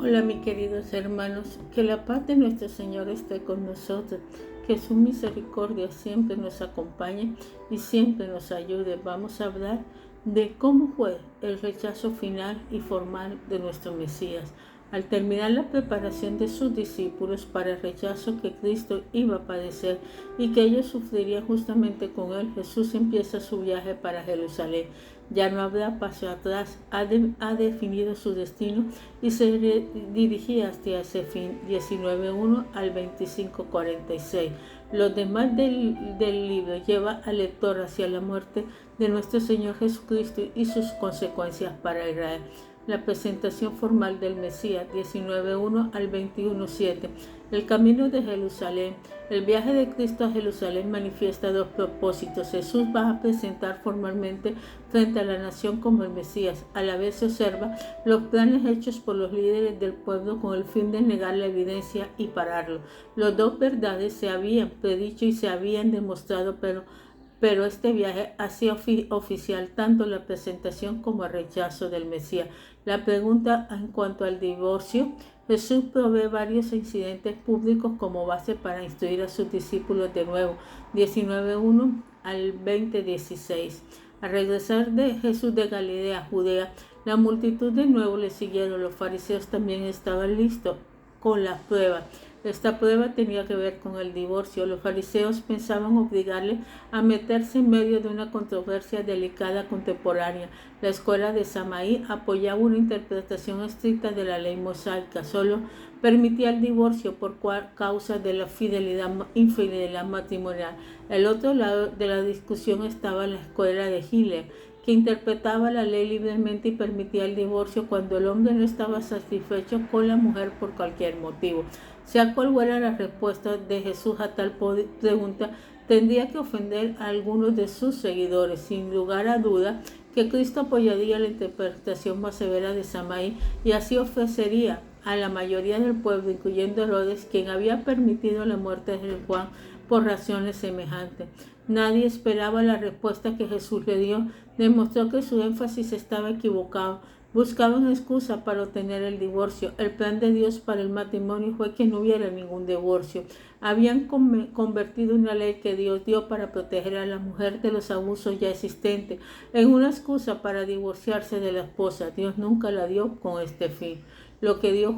Hola mis queridos hermanos, que la paz de nuestro Señor esté con nosotros, que su misericordia siempre nos acompañe y siempre nos ayude. Vamos a hablar de cómo fue el rechazo final y formal de nuestro Mesías. Al terminar la preparación de sus discípulos para el rechazo que Cristo iba a padecer y que ellos sufrirían justamente con él, Jesús empieza su viaje para Jerusalén. Ya no habrá paso atrás, ha definido su destino y se dirigía hacia ese fin. 19:1 al 25:46. Los demás del libro lleva al lector hacia la muerte de nuestro Señor Jesucristo y sus consecuencias para Israel. La presentación formal del Mesías, 19:1 al 21:7. El camino de Jerusalén. El viaje de Cristo a Jerusalén manifiesta dos propósitos. Jesús va a presentar formalmente frente a la nación como el Mesías. A la vez se observa los planes hechos por los líderes del pueblo con el fin de negar la evidencia y pararlo. Las dos verdades se habían predicho y se habían demostrado, pero este viaje hacía oficial tanto la presentación como el rechazo del Mesías. La pregunta en cuanto al divorcio. Jesús provee varios incidentes públicos como base para instruir a sus discípulos de nuevo. 19:1 al 20:16. Al regresar de Jesús de Galilea a Judea, la multitud de nuevo le siguieron. Los fariseos también estaban listos con la prueba. Esta prueba tenía que ver con el divorcio. Los fariseos pensaban obligarle a meterse en medio de una controversia delicada contemporánea. La escuela de Samaí apoyaba una interpretación estricta de la ley mosaica. Solo permitía el divorcio por causa de la infidelidad matrimonial. El otro lado de la discusión estaba la escuela de Hillel, que interpretaba la ley libremente y permitía el divorcio cuando el hombre no estaba satisfecho con la mujer por cualquier motivo. Sea cual fuera la respuesta de Jesús a tal pregunta, tendría que ofender a algunos de sus seguidores. Sin lugar a duda que Cristo apoyaría la interpretación más severa de Samaí y así ofrecería a la mayoría del pueblo, incluyendo Herodes, quien había permitido la muerte de Juan por razones semejantes. Nadie esperaba la respuesta que Jesús le dio. Demostró que su énfasis estaba equivocado. Buscaban excusa para obtener el divorcio. El plan de Dios para el matrimonio fue que no hubiera ningún divorcio. Habían convertido una ley que Dios dio para proteger a la mujer de los abusos ya existentes en una excusa para divorciarse de la esposa. Dios nunca la dio con este fin. Lo que Dios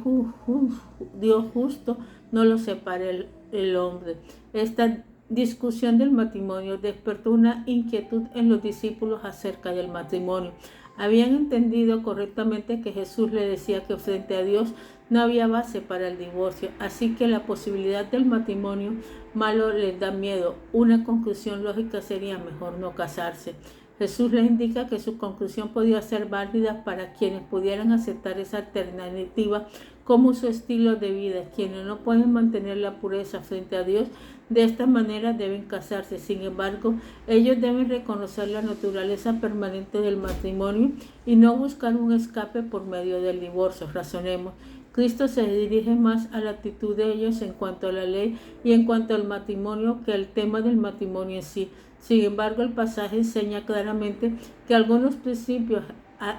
justo no lo separa el hombre. Esta discusión del matrimonio despertó una inquietud en los discípulos acerca del matrimonio. Habían entendido correctamente que Jesús le decía que frente a Dios no había base para el divorcio, así que la posibilidad del matrimonio malo les da miedo. Una conclusión lógica sería mejor no casarse. Jesús les indica que su conclusión podía ser válida para quienes pudieran aceptar esa alternativa como su estilo de vida. Quienes no pueden mantener la pureza frente a Dios de esta manera deben casarse. Sin embargo, ellos deben reconocer la naturaleza permanente del matrimonio y no buscar un escape por medio del divorcio. Razonemos. Cristo se dirige más a la actitud de ellos en cuanto a la ley y en cuanto al matrimonio que al tema del matrimonio en sí. Sin embargo, el pasaje enseña claramente que algunos principios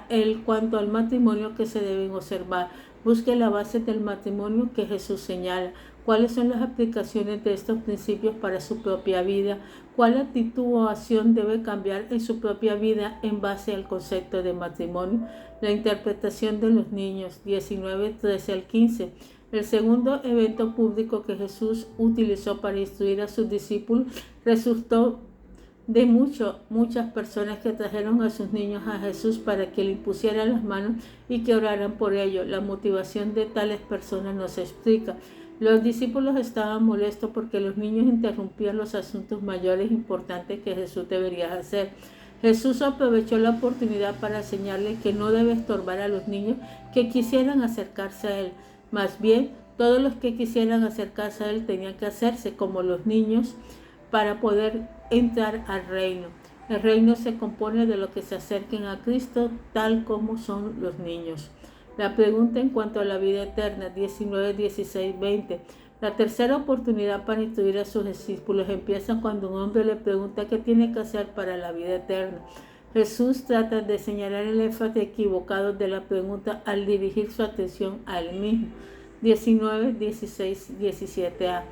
en cuanto al matrimonio que se deben observar. Busque la base del matrimonio que Jesús señala. ¿Cuáles son las aplicaciones de estos principios para su propia vida? ¿Cuál actitud o acción debe cambiar en su propia vida en base al concepto de matrimonio? La interpretación de los niños, 19:13 al 15. El segundo evento público que Jesús utilizó para instruir a sus discípulos resultó de muchas personas que trajeron a sus niños a Jesús para que le impusieran las manos y que oraran por ellos. La motivación de tales personas no se explica. Los discípulos estaban molestos porque los niños interrumpían los asuntos mayores importantes que Jesús debería hacer. Jesús aprovechó la oportunidad para enseñarles que no debe estorbar a los niños que quisieran acercarse a Él. Más bien, todos los que quisieran acercarse a Él tenían que hacerse como los niños para poder entrar al reino. El reino se compone de los que se acerquen a Cristo tal como son los niños. La pregunta en cuanto a la vida eterna, 19, 16, 20. La tercera oportunidad para instruir a sus discípulos empieza cuando un hombre le pregunta qué tiene que hacer para la vida eterna. Jesús trata de señalar el énfasis equivocado de la pregunta al dirigir su atención a él mismo. 19, 16, 17a.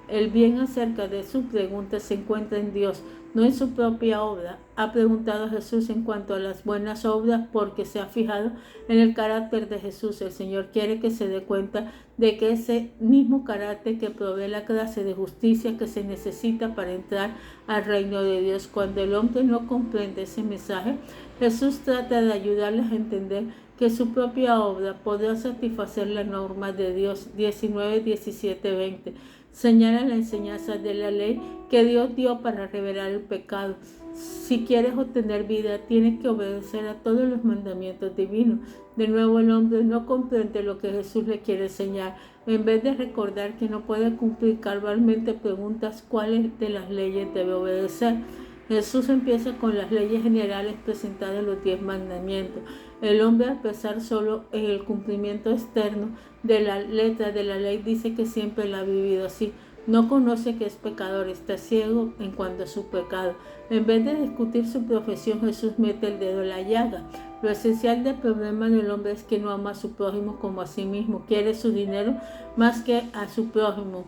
El bien acerca de su pregunta se encuentra en Dios, no en su propia obra. Ha preguntado Jesús en cuanto a las buenas obras porque se ha fijado en el carácter de Jesús. El Señor quiere que se dé cuenta de que ese mismo carácter que provee la clase de justicia que se necesita para entrar al reino de Dios. Cuando el hombre no comprende ese mensaje, Jesús trata de ayudarles a entender que su propia obra podrá satisfacer la norma de Dios. 19, 17, 20. Señala la enseñanza de la ley que Dios dio para revelar el pecado. Si quieres obtener vida, tienes que obedecer a todos los mandamientos divinos. De nuevo, el hombre no comprende lo que Jesús le quiere enseñar. En vez de recordar que no puede cumplir cabalmente, preguntas cuáles de las leyes debe obedecer. Jesús empieza con las leyes generales presentadas en los 10 mandamientos. El hombre, al pensar solo en el cumplimiento externo de la letra de la ley, dice que siempre la ha vivido así. No conoce que es pecador, está ciego en cuanto a su pecado. En vez de discutir su profesión, Jesús mete el dedo en la llaga. Lo esencial del problema del hombre es que no ama a su prójimo como a sí mismo, quiere su dinero más que a su prójimo.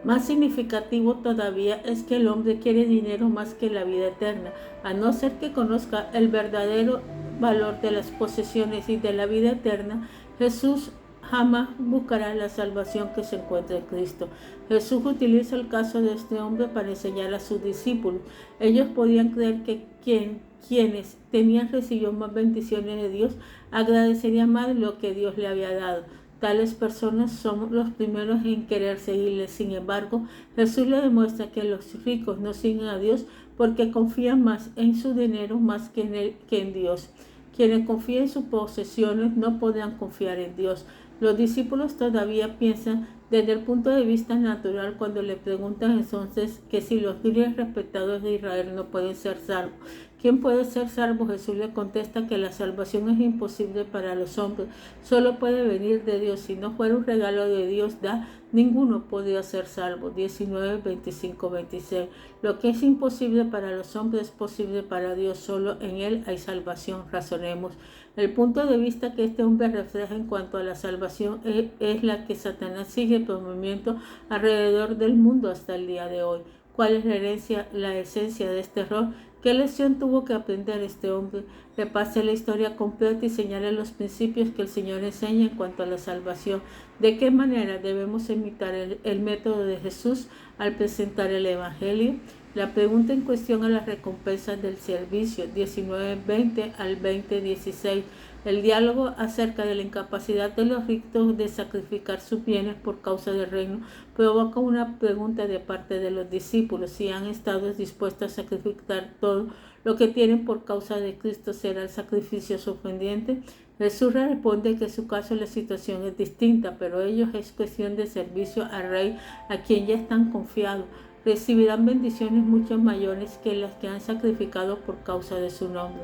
Más significativo todavía es que el hombre quiere dinero más que la vida eterna. A no ser que conozca el verdadero valor de las posesiones y de la vida eterna, Jesús jamás buscará la salvación que se encuentra en Cristo. Jesús utiliza el caso de este hombre para enseñar a sus discípulos. Ellos podían creer que quienes tenían recibido más bendiciones de Dios agradecerían más lo que Dios le había dado. Tales personas son los primeros en querer seguirle. Sin embargo, Jesús le demuestra que los ricos no siguen a Dios porque confían más en su dinero más que en Dios. Quienes confían en sus posesiones no podrán confiar en Dios. Los discípulos todavía piensan desde el punto de vista natural cuando le preguntan entonces que si los líderes respetados de Israel no pueden ser salvos. ¿Quién puede ser salvo? Jesús le contesta que la salvación es imposible para los hombres, solo puede venir de Dios. Si no fuera un regalo de Dios, ninguno podría ser salvo. 19, 25, 26. Lo que es imposible para los hombres es posible para Dios, solo en Él hay salvación. Razonemos. El punto de vista que este hombre refleja en cuanto a la salvación es la que Satanás sigue promoviendo alrededor del mundo hasta el día de hoy. ¿Cuál es la esencia de este error? ¿Qué lección tuvo que aprender este hombre? Repase la historia completa y señale los principios que el Señor enseña en cuanto a la salvación. ¿De qué manera debemos imitar el método de Jesús al presentar el Evangelio? La pregunta en cuestión a las recompensas del servicio, 19:20 al 20:16. El diálogo acerca de la incapacidad de los ricos de sacrificar sus bienes por causa del reino provoca una pregunta de parte de los discípulos: si han estado dispuestos a sacrificar todo lo que tienen por causa de Cristo, ¿será el sacrificio sorprendente? Jesús responde que en su caso la situación es distinta, pero ellos es cuestión de servicio al Rey a quien ya están confiados. Recibirán bendiciones mucho mayores que las que han sacrificado por causa de su nombre.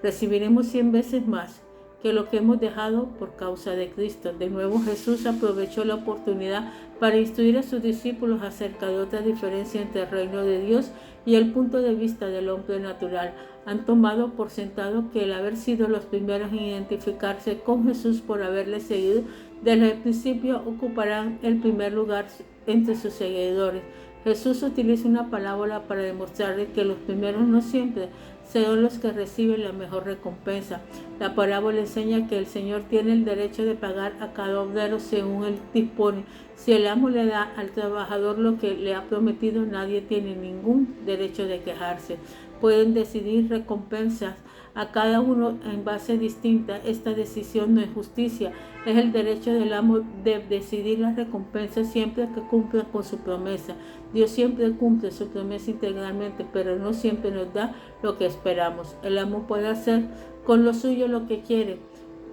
Recibiremos 100 veces más que lo que hemos dejado por causa de Cristo. De nuevo, Jesús aprovechó la oportunidad para instruir a sus discípulos acerca de otra diferencia entre el reino de Dios y el punto de vista del hombre natural. Han tomado por sentado que el haber sido los primeros en identificarse con Jesús por haberle seguido desde el principio ocuparán el primer lugar entre sus seguidores. Jesús utiliza una parábola para demostrarle que los primeros no siempre son los que reciben la mejor recompensa. La parábola enseña que el Señor tiene el derecho de pagar a cada obrero según Él dispone. Si el amo le da al trabajador lo que le ha prometido, nadie tiene ningún derecho de quejarse. Pueden decidir recompensas a cada uno en base distinta. Esta decisión no es justicia, es el derecho del amo de decidir las recompensas siempre que cumpla con su promesa. Dios siempre cumple su promesa integralmente, pero no siempre nos da lo que esperamos. El amo puede hacer con lo suyo lo que quiere.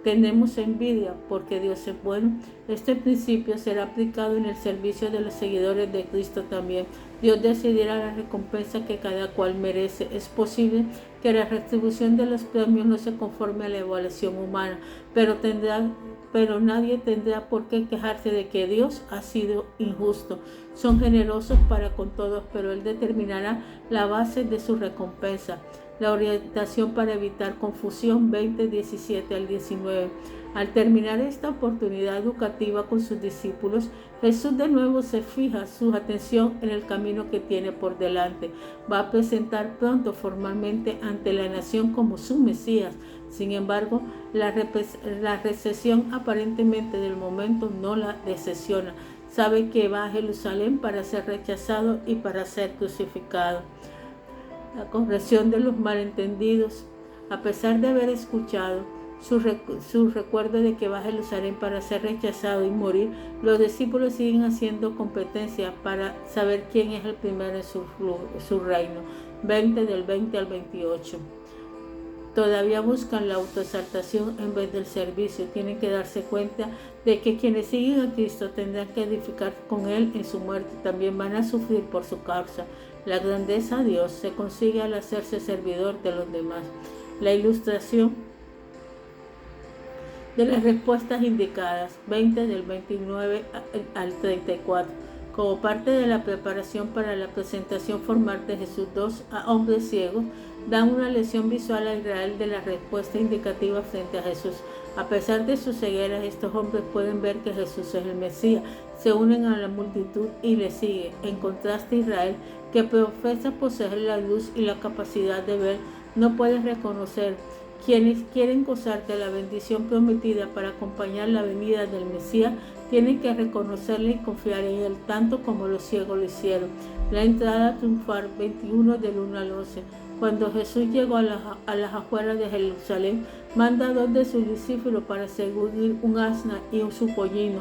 Tenemos envidia porque Dios es bueno. Este principio será aplicado en el servicio de los seguidores de Cristo también. Dios decidirá la recompensa que cada cual merece. Es posible que la retribución de los premios no se conforme a la evaluación humana, pero nadie tendrá por qué quejarse de que Dios ha sido injusto. Son generosos para con todos, pero Él determinará la base de su recompensa. La orientación para evitar confusión, 20:17 al 19. Al terminar esta oportunidad educativa con sus discípulos, Jesús de nuevo se fija su atención en el camino que tiene por delante. Va a presentar pronto formalmente ante la nación como su Mesías. Sin embargo, la recesión aparentemente del momento no la decepciona. Sabe que va a Jerusalén para ser rechazado y para ser crucificado. La corrección de los malentendidos. A pesar de haber escuchado su recuerdo de que va a Jerusalén para ser rechazado y morir, los discípulos siguen haciendo competencia para saber quién es el primero en su reino. 20 al 28. Todavía buscan la autoexaltación en vez del servicio. Tienen que darse cuenta de que quienes siguen a Cristo tendrán que edificar con Él en su muerte. También van a sufrir por su causa. La grandeza a Dios se consigue al hacerse servidor de los demás. La ilustración de las respuestas indicadas, 20 del 29 al 34. Como parte de la preparación para la presentación formal de Jesús, dos hombres ciegos dan una lección visual a Israel de la respuesta indicativa frente a Jesús. A pesar de su ceguera, estos hombres pueden ver que Jesús es el Mesías. Se unen a la multitud y le siguen. En contraste, Israel, que profesa poseer la luz y la capacidad de ver, no puede reconocer. Quienes quieren gozar de la bendición prometida para acompañar la venida del Mesías, tienen que reconocerle y confiar en Él, tanto como los ciegos lo hicieron. La entrada triunfal, 21 del 1 al 11. Cuando Jesús llegó a las afueras de Jerusalén, manda a 2 de sus discípulos para seguir un asna y su pollino.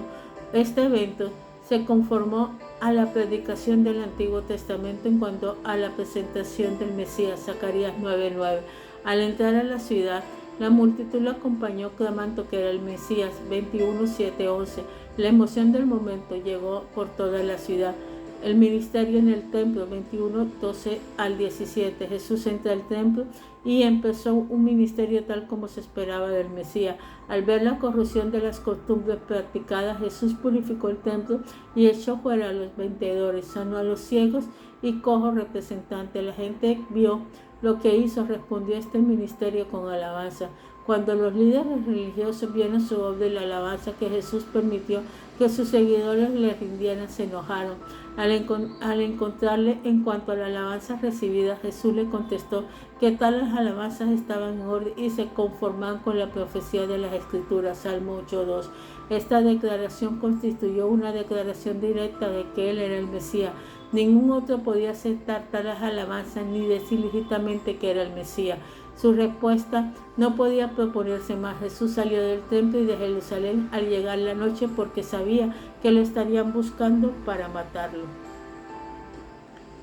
Este evento se conformó a la predicación del Antiguo Testamento en cuanto a la presentación del Mesías, Zacarías 9:9. Al entrar a la ciudad, la multitud lo acompañó clamando que era el Mesías, 21:7-11. La emoción del momento llegó por toda la ciudad. El ministerio en el templo, 21:12 al 17. Jesús entra al templo y empezó un ministerio tal como se esperaba del Mesías. Al ver la corrupción de las costumbres practicadas, Jesús purificó el templo y echó fuera a los vendedores, sanó a los ciegos y cojos representantes. La gente vio lo que hizo, respondió este ministerio con alabanza. Cuando los líderes religiosos vieron su obra y la alabanza que Jesús permitió que sus seguidores le rindieran, se enojaron. Al encontrarle en cuanto a la alabanza recibida, Jesús le contestó que tales alabanzas estaban en orden y se conformaban con la profecía de las Escrituras, Salmo 8:2. Esta declaración constituyó una declaración directa de que Él era el Mesías. Ningún otro podía aceptar tales alabanzas ni decir legítimamente que era el Mesías. Su respuesta no podía proponerse más. Jesús salió del templo y de Jerusalén al llegar la noche porque sabía que lo estarían buscando para matarlo.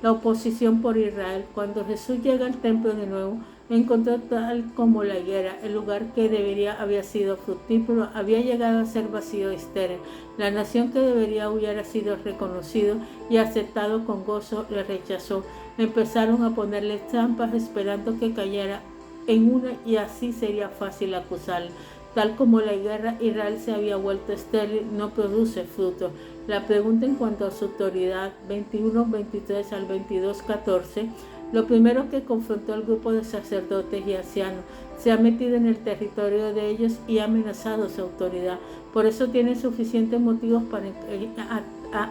La oposición por Israel. Cuando Jesús llega al templo de nuevo, encontró tal como la higuera, el lugar que había sido fructífero, había llegado a ser vacío y estéril. La nación que debería hubiera sido reconocido y aceptado con gozo, le rechazó. Empezaron a ponerle trampas esperando que cayera en una y así sería fácil acusarle. Tal como la higuera, Israel se había vuelto estéril, no produce fruto. La pregunta en cuanto a su autoridad, 21:23 al 22:14, lo primero que confrontó al grupo de sacerdotes y ancianos, se ha metido en el territorio de ellos y ha amenazado su autoridad. Por eso tiene suficientes motivos para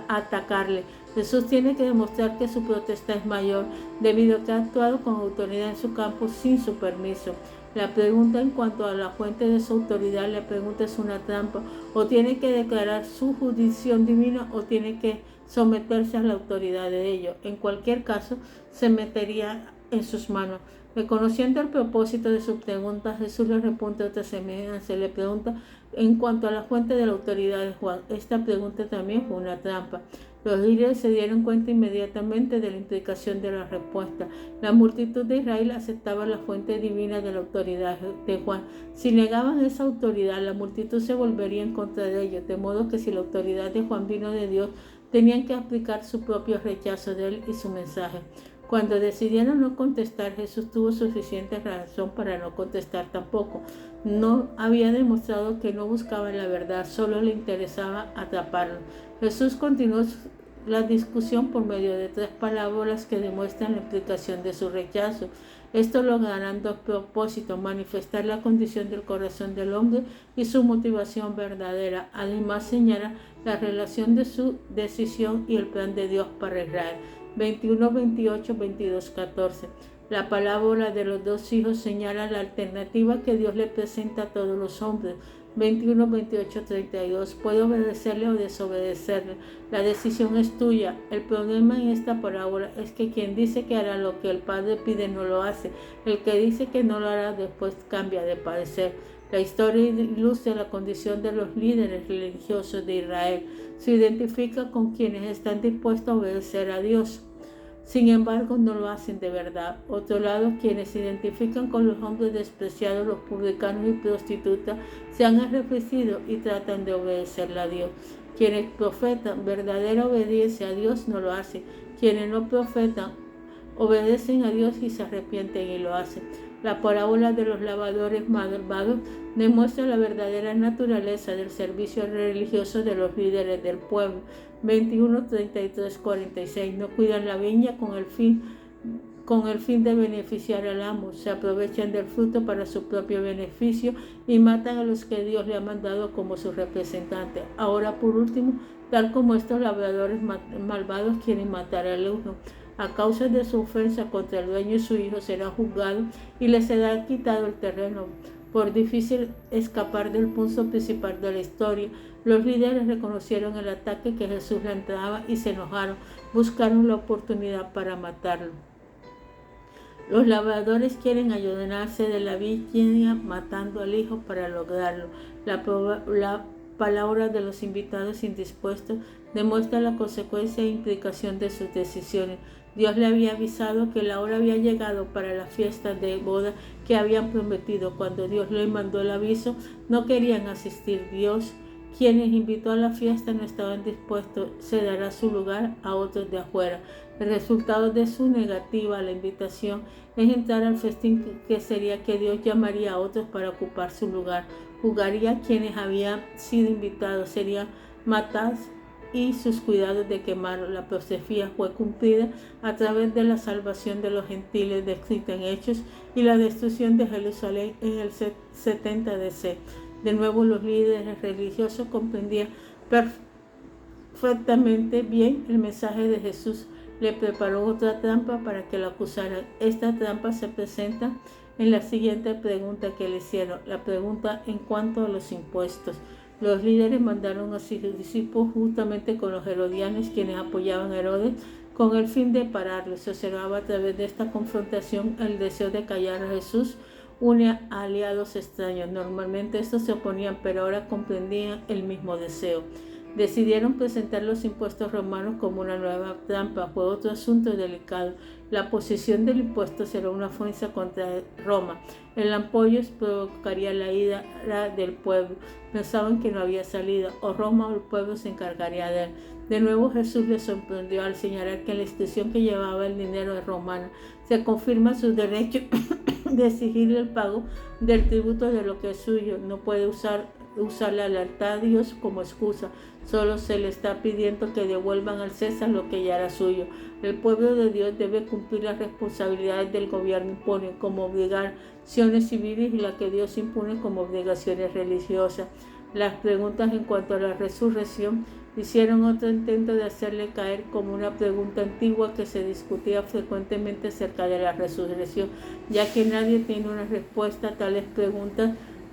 atacarle. Jesús tiene que demostrar que su protesta es mayor, debido a que ha actuado con autoridad en su campo sin su permiso. La pregunta en cuanto a la fuente de su autoridad, la pregunta es una trampa. O tiene que declarar su jurisdicción divina o tiene que someterse a la autoridad de ellos. En cualquier caso, se metería en sus manos. Reconociendo el propósito de su pregunta, Jesús le responde otra semejanza. Le pregunta en cuanto a la fuente de la autoridad de Juan. Esta pregunta también fue una trampa. Los líderes se dieron cuenta inmediatamente de la implicación de la respuesta. La multitud de Israel aceptaba la fuente divina de la autoridad de Juan. Si negaban esa autoridad, la multitud se volvería en contra de ellos, de modo que si la autoridad de Juan vino de Dios, tenían que aplicar su propio rechazo de él y su mensaje. Cuando decidieron no contestar, Jesús tuvo suficiente razón para no contestar tampoco. No había demostrado que no buscaba la verdad, solo le interesaba atraparlo. Jesús continuó la discusión por medio de 3 parábolas que demuestran la implicación de su rechazo. Esto lograrán 2 propósitos: manifestar la condición del corazón del hombre y su motivación verdadera. Además, señala la relación de su decisión y el plan de Dios para Israel. 21, 28, 22, 14. La parábola de los 2 hijos señala la alternativa que Dios le presenta a todos los hombres. 21, 28, 32. Puede obedecerle o desobedecerle. La decisión es tuya. El problema en esta parábola es que quien dice que hará lo que el Padre pide no lo hace. El que dice que no lo hará después cambia de parecer. La historia ilustra la condición de los líderes religiosos de Israel. Se identifica con quienes están dispuestos a obedecer a Dios. Sin embargo, no lo hacen de verdad. Otro lado, quienes se identifican con los hombres despreciados, los publicanos y prostitutas, se han arrepentido y tratan de obedecerle a Dios. Quienes profetan verdadera obediencia a Dios no lo hacen. Quienes no profetan obedecen a Dios y se arrepienten y lo hacen. La parábola de los lavadores malvados demuestra la verdadera naturaleza del servicio religioso de los líderes del pueblo. 21, 33, 46. No cuidan la viña con el fin de beneficiar al amo. Se aprovechan del fruto para su propio beneficio y matan a los que Dios le ha mandado como sus representantes. Ahora, por último, tal como estos labradores malvados quieren matar al hijo. A causa de su ofensa contra el dueño y su hijo será juzgado y les será quitado el terreno. Por difícil escapar del punto principal de la historia, los líderes reconocieron el ataque que Jesús le entraba y se enojaron, buscaron la oportunidad para matarlo. Los labradores quieren ayudarse de la viña matando al hijo para lograrlo. La palabra de los invitados indispuestos demuestra la consecuencia e implicación de sus decisiones. Dios le había avisado que la hora había llegado para la fiesta de boda que habían prometido. Cuando Dios le mandó el aviso, no querían asistir. Dios, quienes invitó a la fiesta, no estaban dispuestos, se dará su lugar a otros de afuera. El resultado de su negativa a la invitación es entrar al festín, que sería que Dios llamaría a otros para ocupar su lugar. Juzgaría a quienes habían sido invitados, serían matados y sus cuidados de quemarlo. La profecía fue cumplida a través de la salvación de los gentiles descrita en Hechos y la destrucción de Jerusalén en el 70 DC. De nuevo, los líderes religiosos comprendían perfectamente bien el mensaje de Jesús. Le preparó otra trampa para que lo acusaran. Esta trampa se presenta en la siguiente pregunta que le hicieron, la pregunta en cuanto a los impuestos. Los líderes mandaron a sus discípulos juntamente con los herodianos, quienes apoyaban a Herodes, con el fin de pararlos. Se observaba a través de esta confrontación el deseo de callar a Jesús, une a aliados extraños. Normalmente estos se oponían, pero ahora comprendían el mismo deseo. Decidieron presentar los impuestos romanos como una nueva trampa. Fue otro asunto delicado. La posición del impuesto será una ofensa contra Roma. El apoyo provocaría la ira del pueblo. Pensaban que no había salida, o Roma o el pueblo se encargaría de él. De nuevo Jesús les sorprendió al señalar que la institución que llevaba el dinero es romana. Se confirma su derecho de exigir el pago del tributo de lo que es suyo. No puede usar la lealtad a Dios como excusa. Solo se le está pidiendo que devuelvan al César lo que ya era suyo. El pueblo de Dios debe cumplir las responsabilidades del gobierno impone como obligaciones civiles y las que Dios impone como obligaciones religiosas. Las preguntas en cuanto a la resurrección hicieron otro intento de hacerle caer como una pregunta antigua que se discutía frecuentemente acerca de la resurrección, ya que nadie tiene una respuesta a tales preguntas.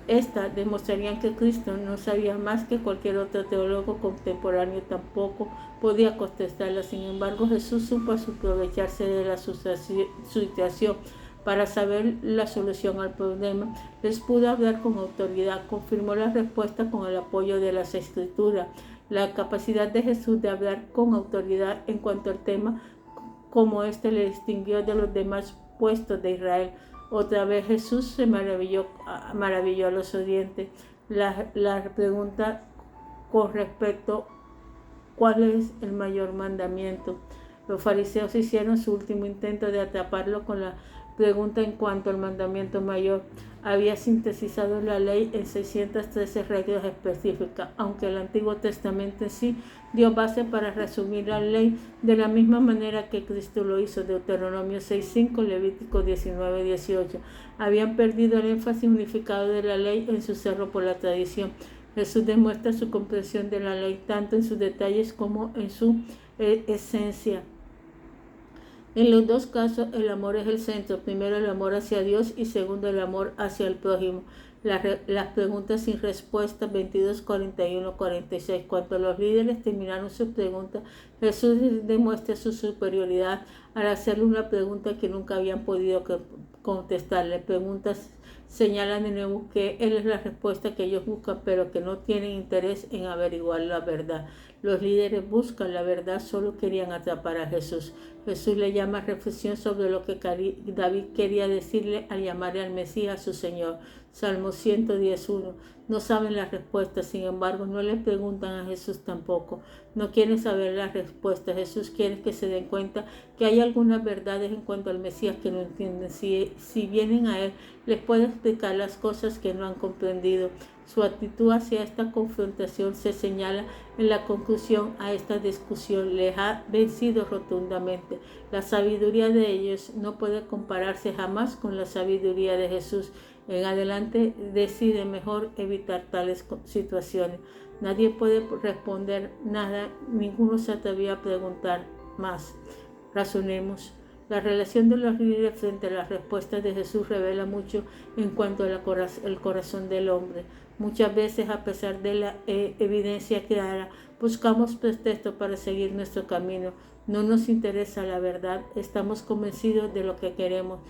Estas demostrarían que Cristo no sabía más que cualquier otro teólogo contemporáneo, tampoco podía contestarla. Sin embargo, Jesús supo aprovecharse de la situación para saber la solución al problema. Les pudo hablar con autoridad, confirmó la respuesta con el apoyo de las Escrituras. La capacidad de Jesús de hablar con autoridad en cuanto al tema como este le distinguió de los demás puestos de Israel. Otra vez Jesús se maravilló a los oyentes. La pregunta con respecto ¿cuál es el mayor mandamiento? Los fariseos hicieron su último intento de atraparlo con la pregunta en cuanto al mandamiento mayor. Había sintetizado la ley en 613 reglas específicas, aunque el Antiguo Testamento en sí dio base para resumir la ley de la misma manera que Cristo lo hizo. Deuteronomio 6:5, Levítico 19:18. Habían perdido el énfasis unificado de la ley en su cerro por la tradición. Jesús demuestra su comprensión de la ley tanto en sus detalles como en su esencia. En los dos casos, el amor es el centro. Primero, el amor hacia Dios y segundo, el amor hacia el prójimo. Las preguntas sin respuesta, 22, 41, 46. Cuando los líderes terminaron sus preguntas, Jesús demuestra su superioridad al hacerle una pregunta que nunca habían podido contestarle. Preguntas señalan de nuevo que Él es la respuesta que ellos buscan, pero que no tienen interés en averiguar la verdad. Los líderes buscan la verdad, solo querían atrapar a Jesús. Jesús le llama a reflexión sobre lo que David quería decirle al llamarle al Mesías su Señor. Salmo 110:1. No saben la respuesta, sin embargo, no le preguntan a Jesús tampoco. No quieren saber la respuesta. Jesús quiere que se den cuenta que hay algunas verdades en cuanto al Mesías que no entienden. Si vienen a Él, les puede explicar las cosas que no han comprendido. Su actitud hacia esta confrontación se señala en la conclusión a esta discusión. Les ha vencido rotundamente. La sabiduría de ellos no puede compararse jamás con la sabiduría de Jesús. En adelante decide mejor evitar tales situaciones. Nadie puede responder nada, ninguno se atrevía a preguntar más. Razonemos. La relación de los líderes frente a las respuestas de Jesús revela mucho en cuanto al corazón del hombre. Muchas veces, a pesar de la evidencia clara, buscamos pretextos para seguir nuestro camino. No nos interesa la verdad, estamos convencidos de lo que queremos.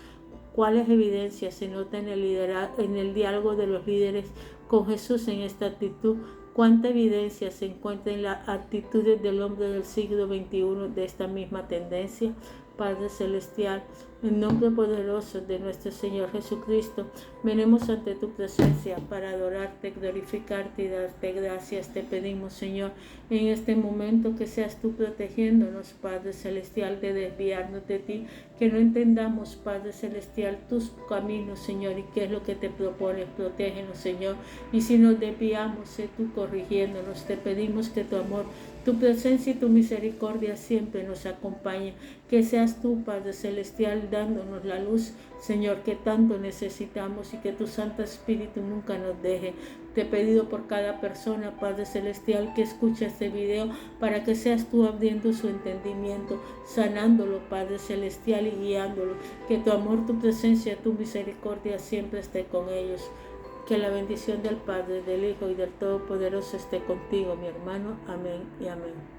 ¿Cuáles evidencias se nota en el diálogo de los líderes con Jesús en esta actitud? ¿Cuánta evidencia se encuentra en las actitudes del hombre del siglo XXI de esta misma tendencia? Padre Celestial, en nombre poderoso de nuestro Señor Jesucristo, venimos ante tu presencia para adorarte, glorificarte y darte gracias. Te pedimos, Señor, en este momento que seas tú protegiéndonos, Padre Celestial, de desviarnos de ti, que no entendamos, Padre Celestial, tus caminos, Señor, y qué es lo que te propones. Protégenos, Señor, y si nos desviamos, sé tú corrigiéndonos. Te pedimos que tu amor, tu presencia y tu misericordia siempre nos acompañen. Que seas tú, Padre Celestial, dándonos la luz, Señor, que tanto necesitamos, y que tu Santo Espíritu nunca nos deje. Te he pedido por cada persona, Padre Celestial, que escuche este video, para que seas tú abriendo su entendimiento, sanándolo, Padre Celestial, y guiándolo. Que tu amor, tu presencia, tu misericordia siempre esté con ellos. Que la bendición del Padre, del Hijo y del Todopoderoso esté contigo, mi hermano. Amén y amén.